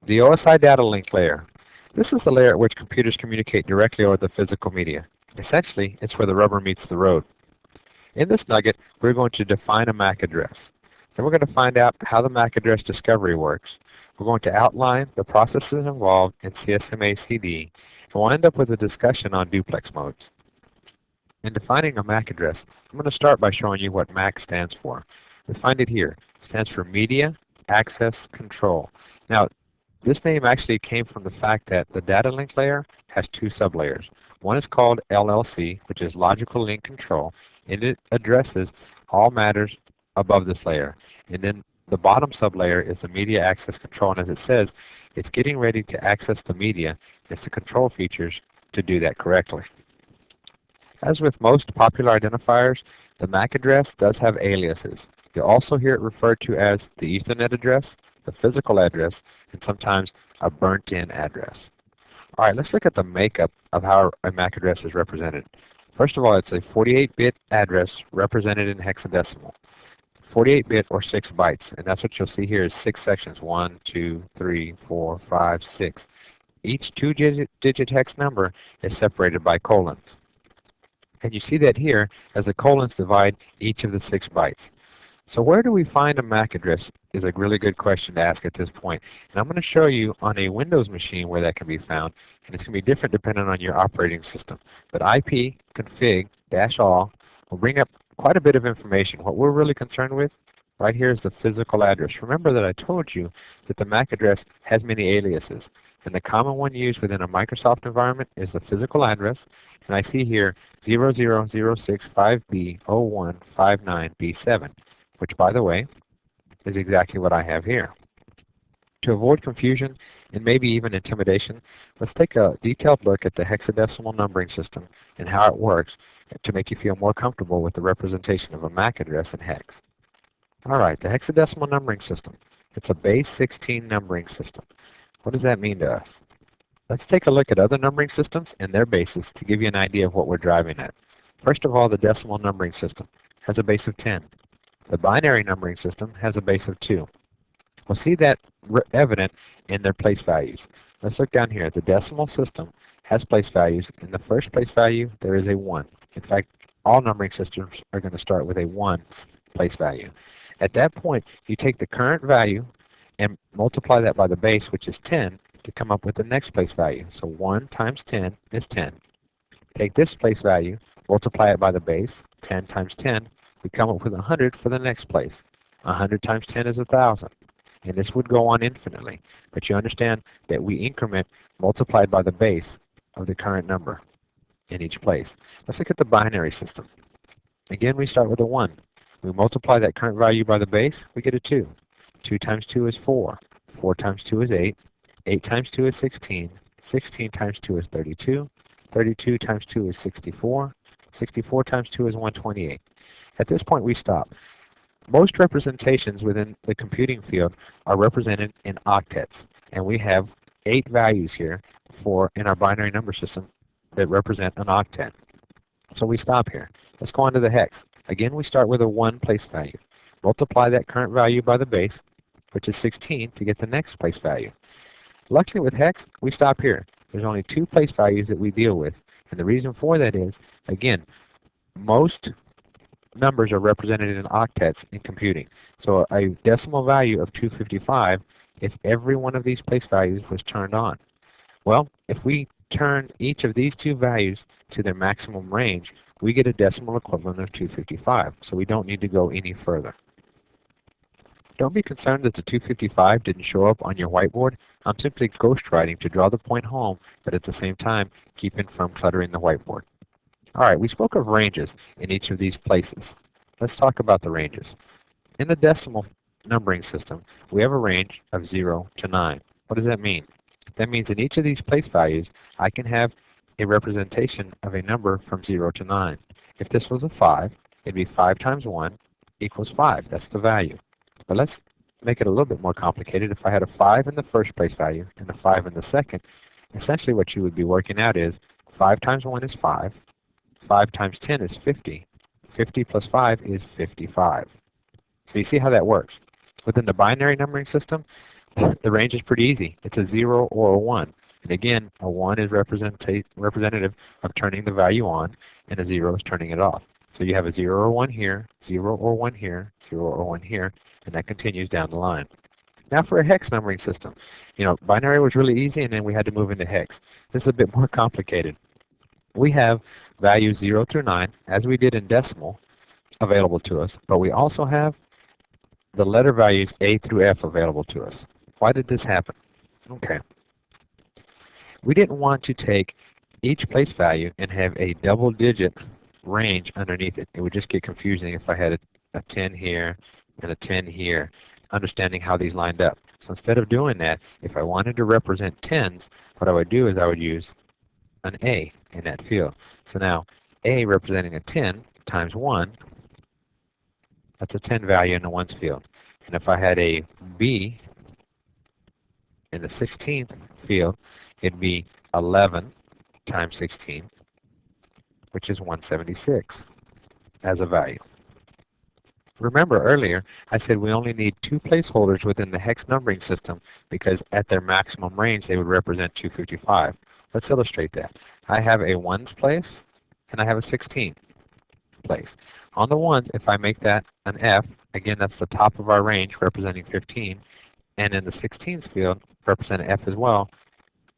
The OSI data link layer. This is the layer at which computers communicate directly over the physical media. Essentially, it's where the rubber meets the road. In this nugget, we're going to define a MAC address. Then we're going to find out how the MAC address discovery works. We're going to outline the processes involved in CSMA-CD, and we'll end up with a discussion on duplex modes. In defining a MAC address, I'm going to start by showing you what MAC stands for. We find it here. It stands for Media Access Control. Now, this name actually came from the fact that the data link layer has two sublayers. One is called LLC, which is Logical Link Control, and it addresses all matters above this layer. And then the bottom sublayer is the Media Access Control, and as it says, it's getting ready to access the media. It's the control features to do that correctly. As with most popular identifiers, the MAC address does have aliases. You'll also hear it referred to as the Ethernet address, the physical address, and sometimes a burnt-in address. All right, let's look at the makeup of how a MAC address is represented. First of all, it's a 48-bit address represented in hexadecimal. 48-bit or 6 bytes, and that's what you'll see here is 6 sections, 1, 2, 3, 4, 5, 6. Each 2-digit hex number is separated by colons. And you see that here as the colons divide each of the 6 bytes. So where do we find a MAC address is a really good question to ask at this point. And I'm going to show you on a Windows machine where that can be found, and it's going to be different depending on your operating system. But IP config -all will bring up quite a bit of information. What we're really concerned with right here is the physical address. Remember that I told you that the MAC address has many aliases, and the common one used within a Microsoft environment is the physical address, and I see here 00065B0159B7, which, by the way, is exactly what I have here. To avoid confusion and maybe even intimidation, let's take a detailed look at the hexadecimal numbering system and how it works to make you feel more comfortable with the representation of a MAC address in hex. All right, the hexadecimal numbering system. It's a base 16 numbering system. What does that mean to us? Let's take a look at other numbering systems and their bases to give you an idea of what we're driving at. First of all, the decimal numbering system has a base of 10. The binary numbering system has a base of 2. We'll see that evident in their place values. Let's look down here. The decimal system has place values. In the first place value, there is a 1. In fact, all numbering systems are going to start with a 1 place value. At that point, you take the current value and multiply that by the base, which is 10, to come up with the next place value. So 1 times 10 is 10. Take this place value, multiply it by the base, 10 times 10, we come up with 100 for the next place. 100 times 10 is 1,000. And this would go on infinitely. But you understand that we increment multiplied by the base of the current number in each place. Let's look at the binary system. Again, we start with a 1. We multiply that current value by the base, we get a 2. 2 times 2 is 4. 4 times 2 is 8. 8 times 2 is 16. 16 times 2 is 32. 32 times 2 is 64. 64 times 2 is 128. At this point, we stop. Most representations within the computing field are represented in octets, and we have 8 values here in our binary number system that represent an octet. So we stop here. Let's go on to the hex. Again, we start with a 1 place value. Multiply that current value by the base, which is 16, to get the next place value. Luckily with hex, we stop here. There's only 2 place values that we deal with, and the reason for that is, again, most numbers are represented in octets in computing. So a decimal value of 255 if every one of these place values was turned on. Well, if we turn each of these 2 values to their maximum range, we get a decimal equivalent of 255, so we don't need to go any further. Don't be concerned that the 255 didn't show up on your whiteboard. I'm simply ghostwriting to draw the point home, but at the same time, keeping from cluttering the whiteboard. All right, we spoke of ranges in each of these places. Let's talk about the ranges. In the decimal numbering system, we have a range of 0 to 9. What does that mean? That means in each of these place values, I can have a representation of a number from 0 to 9. If this was a 5, it'd be 5 times 1 equals 5. That's the value. But let's make it a little bit more complicated. If I had a 5 in the first place value and a 5 in the second, essentially what you would be working out is 5 times 1 is 5. 5 times 10 is 50. 50 plus 5 is 55. So you see how that works. Within the binary numbering system, The range is pretty easy. It's a 0 or a 1. And again, a 1 is representative of turning the value on, and a 0 is turning it off. So you have a 0 or 1 here, 0 or 1 here, 0 or 1 here, and that continues down the line. Now for a hex numbering system. Binary was really easy, and then we had to move into hex. This is a bit more complicated. We have values 0 through 9, as we did in decimal, available to us, but we also have the letter values A through F available to us. Why did this happen? Okay. We didn't want to take each place value and have a double-digit range underneath it. It would just get confusing if I had a 10 here and a 10 here, understanding how these lined up. So instead of doing that, if I wanted to represent tens, what I would do is I would use an A in that field. So now A representing a 10 times 1, that's a 10 value in the ones field. And if I had a B in the 16th field, it'd be 11 times 16, which is 176 as a value. Remember earlier, I said we only need 2 placeholders within the hex numbering system because at their maximum range they would represent 255. Let's illustrate that. I have a 1s place and I have a 16 place. On the 1s, if I make that an F, again that's the top of our range representing 15, and in the 16th field represent an F as well,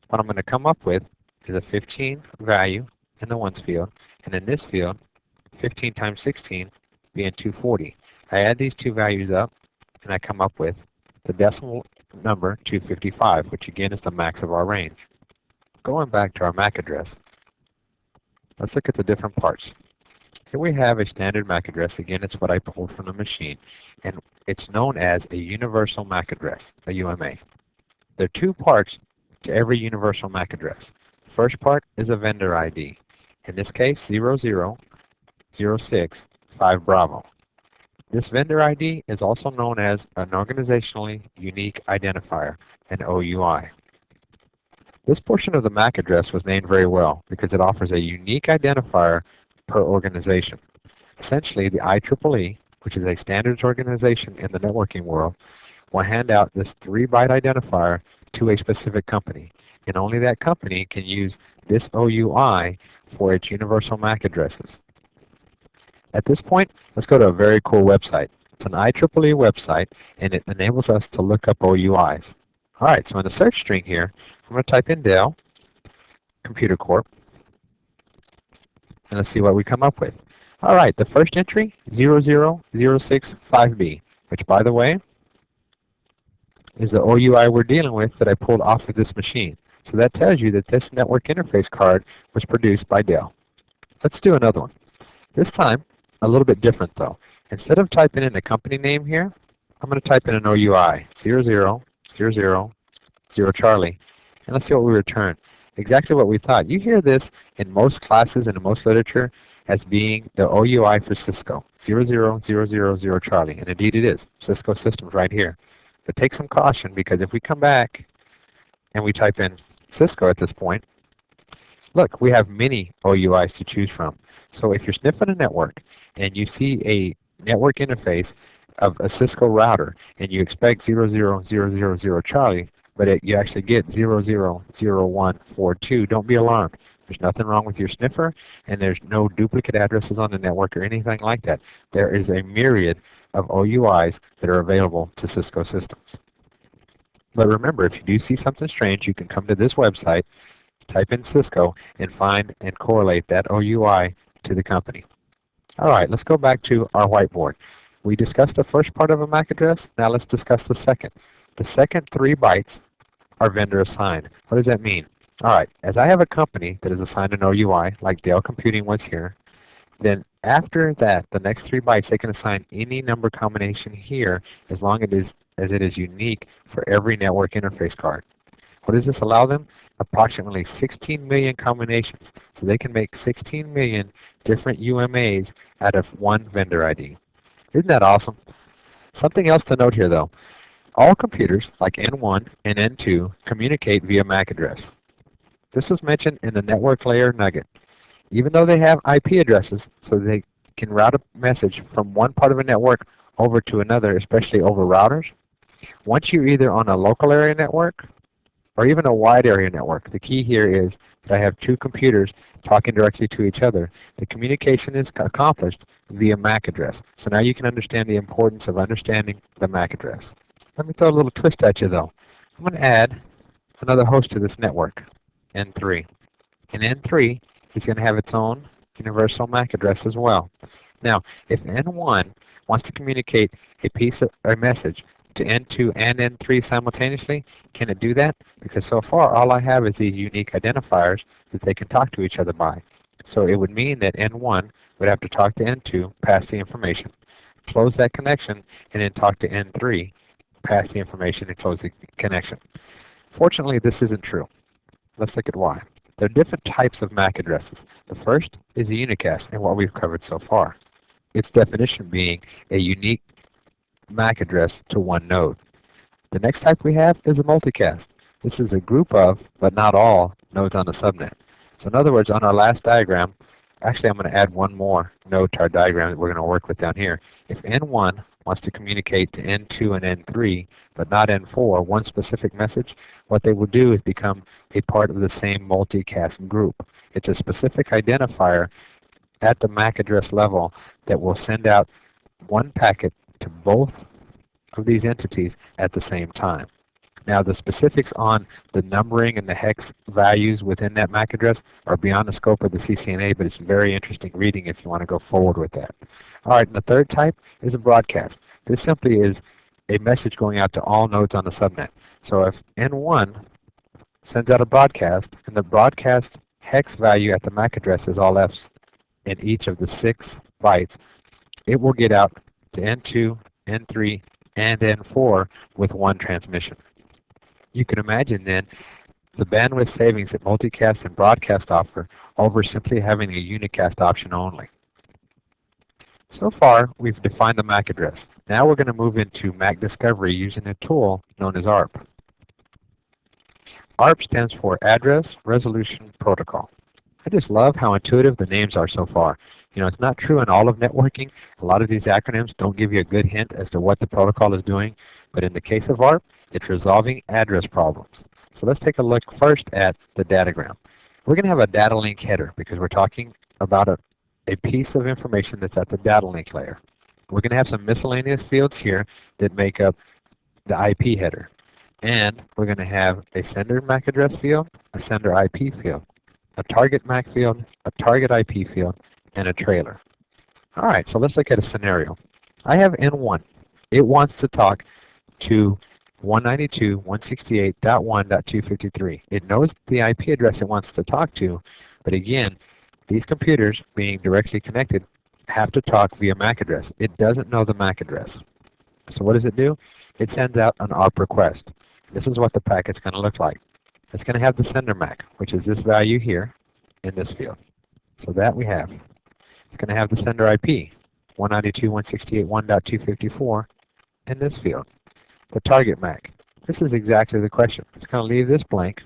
what I'm going to come up with is a 15 value in the 1s field, and in this field, 15 times 16 being 240. I add these two values up, and I come up with the decimal number 255, which again is the max of our range. Going back to our MAC address, let's look at the different parts. Here we have a standard MAC address. Again, it's what I pulled from the machine, and it's known as a universal MAC address, a UMA. There are 2 parts to every universal MAC address. The first part is a vendor ID. In this case, 00065 Bravo. This vendor ID is also known as an organizationally unique identifier, an OUI. This portion of the MAC address was named very well because it offers a unique identifier per organization. Essentially, the IEEE, which is a standards organization in the networking world, will hand out this 3-byte identifier to a specific company, and only that company can use this OUI for its universal MAC addresses. At this point, let's go to a very cool website. It's an IEEE website, and it enables us to look up OUIs. All right, so in the search string here, I'm going to type in Dell Computer Corp, and let's see what we come up with. All right, the first entry, 00065B, which, by the way, is the OUI we're dealing with that I pulled off of this machine. So that tells you that this network interface card was produced by Dell. Let's do another one. This time, a little bit different though. Instead of typing in the company name here, I'm going to type in an OUI, 00000 Charlie, and let's see what we return. Exactly what we thought. You hear this in most classes and in most literature as being the OUI for Cisco, 00000 Charlie, and indeed it is. Cisco systems right here. But take some caution because if we come back and we type in Cisco at this point, look, we have many OUIs to choose from. So if you're sniffing a network and you see a network interface of a Cisco router and you expect 00000 Charlie, but you actually get 000142, don't be alarmed. There's nothing wrong with your sniffer, and there's no duplicate addresses on the network or anything like that. There is a myriad of OUIs that are available to Cisco systems. But remember, if you do see something strange, you can come to this website, type in Cisco, and find and correlate that OUI to the company. All right, let's go back to our whiteboard. We discussed the first part of a MAC address. Now let's discuss the second. The second 3 bytes are vendor assigned. What does that mean? All right, as I have a company that is assigned an OUI, like Dell Computing was here, then after that, the next 3 bytes, they can assign any number combination here as long as it is unique for every network interface card. What does this allow them? Approximately 16 million combinations. So they can make 16 million different UMAs out of one vendor ID. Isn't that awesome? Something else to note here though. All computers, like N1 and N2, communicate via MAC address. This was mentioned in the network layer nugget. Even though they have IP addresses, so they can route a message from one part of a network over to another, especially over routers, Once you're either on a local area network or even a wide area network, the key here is that I have two computers talking directly to each other. The communication is accomplished via MAC address. So now you can understand the importance of understanding the MAC address. Let me throw a little twist at you though. I'm going to add another host to this network, N3. And N3 is going to have its own universal MAC address as well. Now, if N1 wants to communicate a message to N2 and N3 simultaneously, can it do that? Because so far all I have is these unique identifiers that they can talk to each other by. So it would mean that N1 would have to talk to N2, pass the information, close that connection, and then talk to N3, pass the information, and close the connection. Fortunately, this isn't true. Let's look at why. There are different types of MAC addresses. The first is a unicast, and what we've covered so far. Its definition being a unique MAC address to one node. The next type we have is a multicast. This is a group of, but not all, nodes on the subnet. So in other words, on our last diagram, actually I'm going to add one more node to our diagram that we're going to work with down here. If N1 wants to communicate to N2 and N3, but not N4, one specific message, what they will do is become a part of the same multicast group. It's a specific identifier at the MAC address level that will send out one packet to both of these entities at the same time. Now the specifics on the numbering and the hex values within that MAC address are beyond the scope of the CCNA, but it's very interesting reading if you want to go forward with that. All right, and the third type is a broadcast. This simply is a message going out to all nodes on the subnet. So if N1 sends out a broadcast, and the broadcast hex value at the MAC address is all Fs in each of the 6 bytes, it will get out to N2, N3, and N4 with one transmission. You can imagine then the bandwidth savings that multicast and broadcast offer over simply having a unicast option only. So far, we've defined the MAC address. Now we're going to move into MAC discovery using a tool known as ARP. ARP stands for Address Resolution Protocol. I just love how intuitive the names are so far. You know, it's not true in all of networking. A lot of these acronyms don't give you a good hint as to what the protocol is doing, but in the case of ARP, it's resolving address problems. So let's take a look first at the datagram. We're going to have a data link header because we're talking about a piece of information that's at the data link layer. We're going to have some miscellaneous fields here that make up the IP header. And we're going to have a sender MAC address field, a sender IP field, a target MAC field, a target IP field, and a trailer. All right, so let's look at a scenario. I have N1. It wants to talk to 192.168.1.253. It knows the IP address it wants to talk to, but again, these computers being directly connected have to talk via MAC address. It doesn't know the MAC address. So what does it do? It sends out an ARP request. This is what the packet's going to look like. It's going to have the sender MAC, which is this value here in this field. So that we have. It's going to have the sender IP, 192.168.1.254 in this field. The target MAC. This is exactly the question. It's going to leave this blank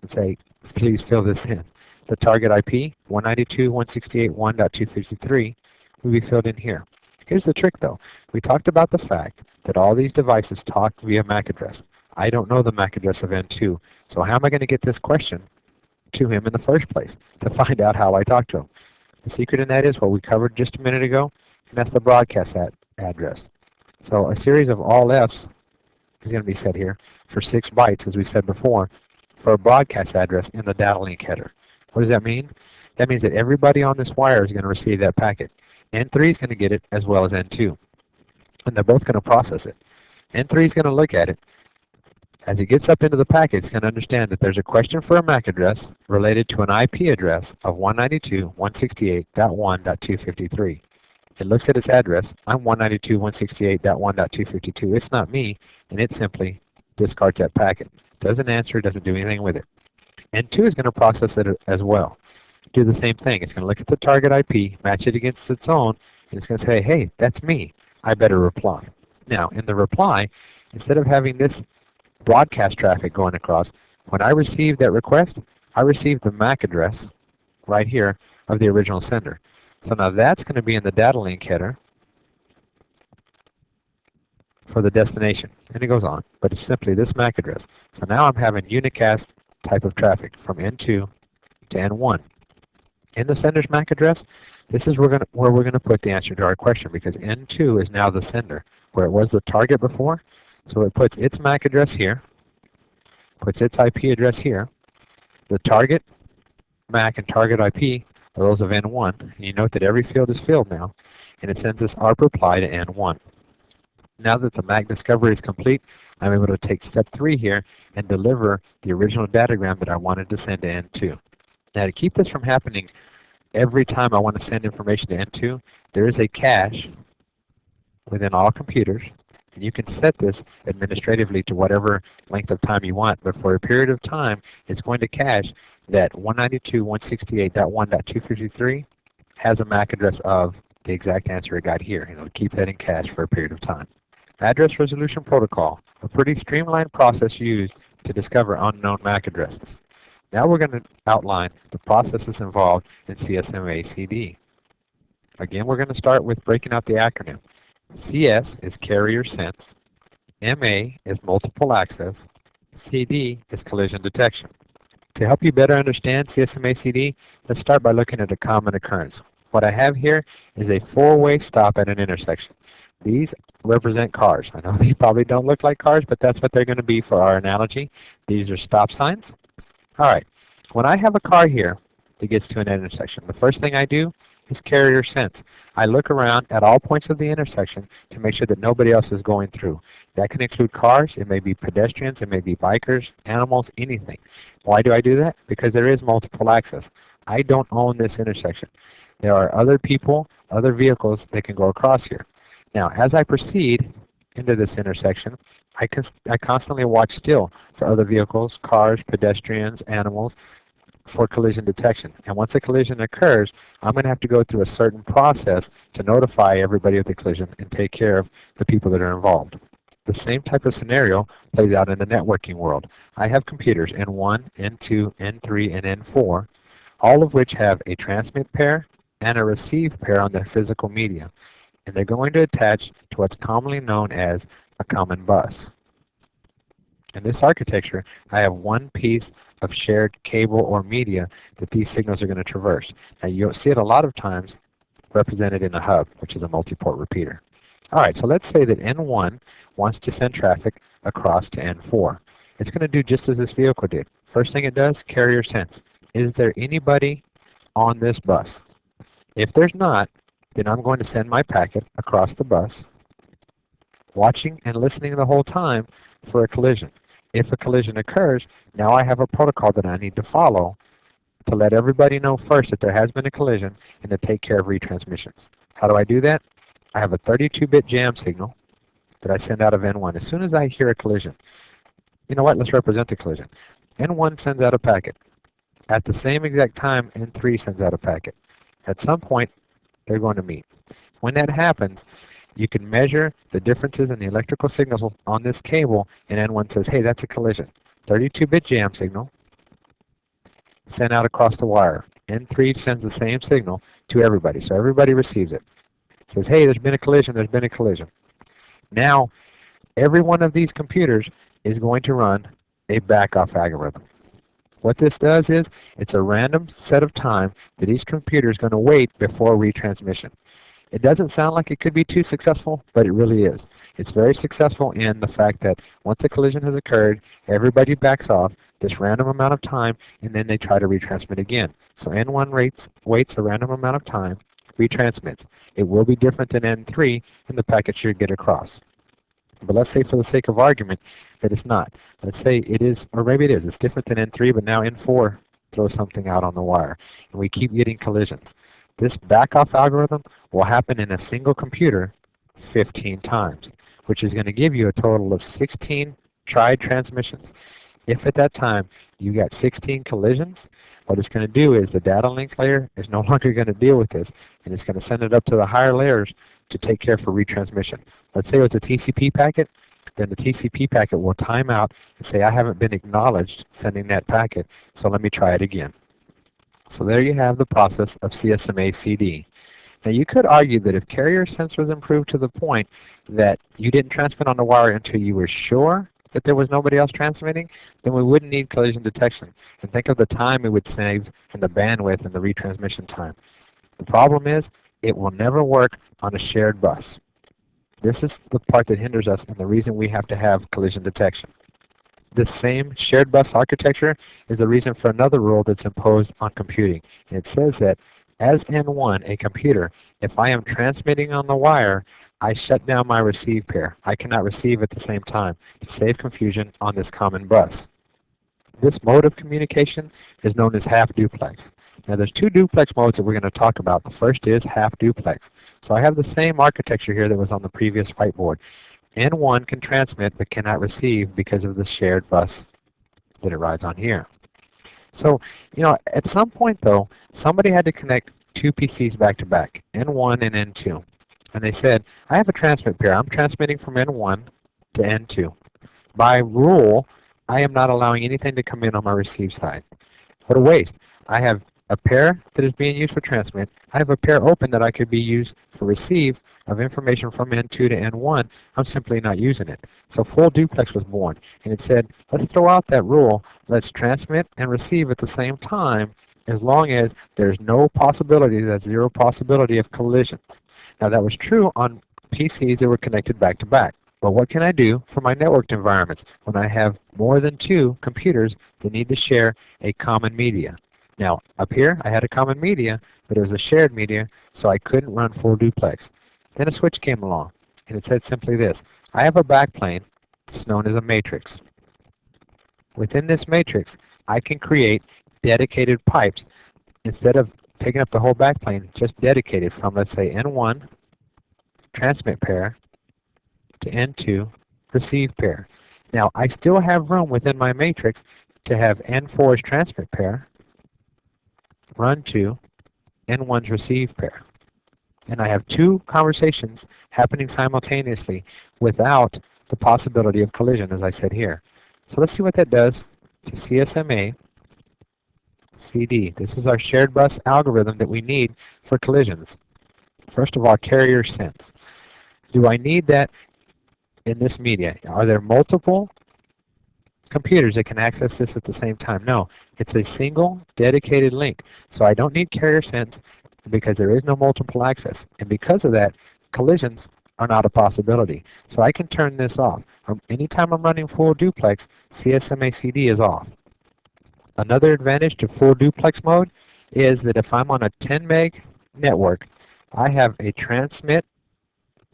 and say, please fill this in. The target IP, 192.168.1.253, will be filled in here. Here's the trick though. We talked about the fact that all these devices talk via MAC address. I don't know the MAC address of N2, so how am I going to get this question to him in the first place to find out how I talk to him? The secret in that is what we covered just a minute ago, and that's the broadcast address. So a series of all Fs is going to be set here for 6 bytes, as we said before, for a broadcast address in the data link header. What does that mean? That means that everybody on this wire is going to receive that packet. N3 is going to get it as well as N2, and they're both going to process it. N3 is going to look at it. As it gets up into the packet, it's going to understand that there's a question for a MAC address related to an IP address of 192.168.1.253. It looks at its address. I'm 192.168.1.252. It's not me, and it simply discards that packet. Doesn't answer, doesn't do anything with it. N2 is going to process it as well. Do the same thing. It's going to look at the target IP, match it against its own, and it's going to say, hey, that's me. I better reply. Now, in the reply, instead of having this broadcast traffic going across, when I received that request, I received the MAC address right here of the original sender. So now that's going to be in the data link header. for the destination, and it goes on, but it's simply this MAC address. So now I'm having unicast type of traffic from N2 to N1. In the sender's MAC address, this is where we're going to put the answer to our question, because N2 is now the sender, where it was the target before. So it puts its MAC address here, puts its IP address here. The target MAC and target IP are those of N1. And you note that every field is filled now, and it sends this ARP reply to N1. Now that the MAC discovery is complete, I'm able to take step 3 here and deliver the original datagram that I wanted to send to N2. Now, to keep this from happening every time I want to send information to N2, there is a cache within all computers, and you can set this administratively to whatever length of time you want, but for a period of time, it's going to cache that 192.168.1.253 has a MAC address of the exact answer it got here, and it'll keep that in cache for a period of time. Address Resolution Protocol, a pretty streamlined process used to discover unknown MAC addresses. Now we're going to outline the processes involved in CSMA-CD. Again, we're going to start with breaking out the acronym. CS is carrier sense, MA is multiple access, CD is collision detection. To help you better understand CSMA-CD, let's start by looking at a common occurrence. What I have here is a 4-way stop at an intersection. These represent cars. I know they probably don't look like cars, but that's what they're going to be for our analogy. These are stop signs. All right, when I have a car here that gets to an intersection, the first thing I do is carrier sense. I look around at all points of the intersection to make sure that nobody else is going through. That can include cars, it may be pedestrians, it may be bikers, animals, anything. Why do I do that? Because there is multiple access. I don't own this intersection. There are other people, other vehicles that can go across here. Now, as I proceed into this intersection, I constantly watch still for other vehicles, cars, pedestrians, animals, for collision detection. And once a collision occurs, I'm going to have to go through a certain process to notify everybody of the collision and take care of the people that are involved. The same type of scenario plays out in the networking world. I have computers N1, N2, N3, and N4, all of which have a transmit pair and a receive pair on their physical media. And they're going to attach to what's commonly known as a common bus. In this architecture, I have one piece of shared cable or media that these signals are going to traverse. Now, you'll see it a lot of times represented in a hub, which is a multi-port repeater. All right, so let's say that N1 wants to send traffic across to N4. It's going to do just as this vehicle did. First thing it does, carrier sense. Is there anybody on this bus? If there's not, then I'm going to send my packet across the bus, watching and listening the whole time for a collision. If a collision occurs, now I have a protocol that I need to follow to let everybody know first that there has been a collision and to take care of retransmissions. How do I do that? I have a 32-bit jam signal that I send out of N1. As soon as I hear a collision, you know what, let's represent the collision. N1 sends out a packet. At the same exact time, N3 sends out a packet. At some point, they're going to meet. When that happens, you can measure the differences in the electrical signals on this cable, and N1 says, hey, that's a collision. 32-bit jam signal sent out across the wire. N3 sends the same signal to everybody, so everybody receives it. It says, hey, there's been a collision, there's been a collision. Now, every one of these computers is going to run a backoff algorithm. What this does is, it's a random set of time that each computer is going to wait before retransmission. It doesn't sound like it could be too successful, but it really is. It's very successful in the fact that once a collision has occurred, everybody backs off this random amount of time, and then they try to retransmit again. So N1 waits a random amount of time, retransmits. It will be different than N3, and the packet should get across. But let's say for the sake of argument that it's not. Let's say it is, or maybe it is. It's different than N3, but now N4 throws something out on the wire, and we keep getting collisions. This backoff algorithm will happen in a single computer 15 times, which is going to give you a total of 16 tried transmissions. If at that time you got 16 collisions, what it's going to do is the data link layer is no longer going to deal with this, and it's going to send it up to the higher layers to take care for retransmission. Let's say it's a TCP packet, then the TCP packet will time out and say, I haven't been acknowledged sending that packet, so let me try it again. So there you have the process of CSMA-CD. Now you could argue that if carrier sense was improved to the point that you didn't transmit on the wire until you were sure that there was nobody else transmitting, then we wouldn't need collision detection. And think of the time it would save and the bandwidth and the retransmission time. The problem is it will never work on a shared bus. This is the part that hinders us and the reason we have to have collision detection. This same shared bus architecture is the reason for another rule that's imposed on computing. And it says that as N1, a computer, if I am transmitting on the wire, I shut down my receive pair. I cannot receive at the same time to save confusion on this common bus. This mode of communication is known as half duplex. Now there's two duplex modes that we're going to talk about. The first is half duplex. So I have the same architecture here that was on the previous whiteboard. N1 can transmit but cannot receive because of the shared bus that it rides on here. So, at some point though, somebody had to connect two PCs back to back, N1 and N2. And they said, I have a transmit pair. I'm transmitting from N1 to N2. By rule, I am not allowing anything to come in on my receive side. What a waste. I have a pair that is being used for transmit. I have a pair open that I could be used for receive of information from N2 to N1. I'm simply not using it. So full duplex was born. And it said, let's throw out that rule. Let's transmit and receive at the same time as long as there's no possibility, that's zero possibility of collisions. Now that was true on PCs that were connected back to back. But what can I do for my networked environments when I have more than two computers that need to share a common media? Now, up here, I had a common media, but it was a shared media, so I couldn't run full duplex. Then a switch came along, and it said simply this. I have a backplane that's known as a matrix. Within this matrix, I can create dedicated pipes. Instead of taking up the whole backplane, just dedicated from, let's say, N1 transmit pair to N2 receive pair. Now, I still have room within my matrix to have N4's transmit pair run to N1's receive pair. And I have two conversations happening simultaneously without the possibility of collision, as I said here. So let's see what that does to CSMA CD. This is our shared bus algorithm that we need for collisions. First of all, carrier sense. Do I need that in this media? Are there multiple computers that can access this at the same time? No, it's a single dedicated link. So I don't need carrier sense because there is no multiple access. And because of that, collisions are not a possibility. So I can turn this off. Anytime I'm running full duplex, CSMA CD is off. Another advantage to full duplex mode is that if I'm on a 10 meg network, I have a transmit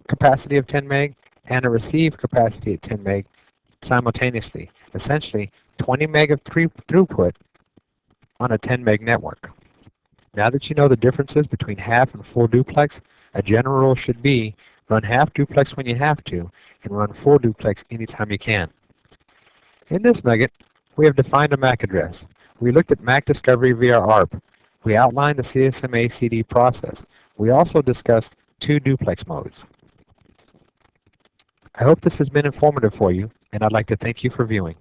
capacity of 10 meg and a receive capacity at 10 meg simultaneously. Essentially, 20 meg of throughput on a 10 meg network. Now that you know the differences between half and full duplex, a general rule should be run half duplex when you have to and run full duplex anytime you can. In this nugget, we have defined a MAC address. We looked at MAC discovery via ARP. We outlined the CSMA CD process. We also discussed two duplex modes. I hope this has been informative for you, and I'd like to thank you for viewing.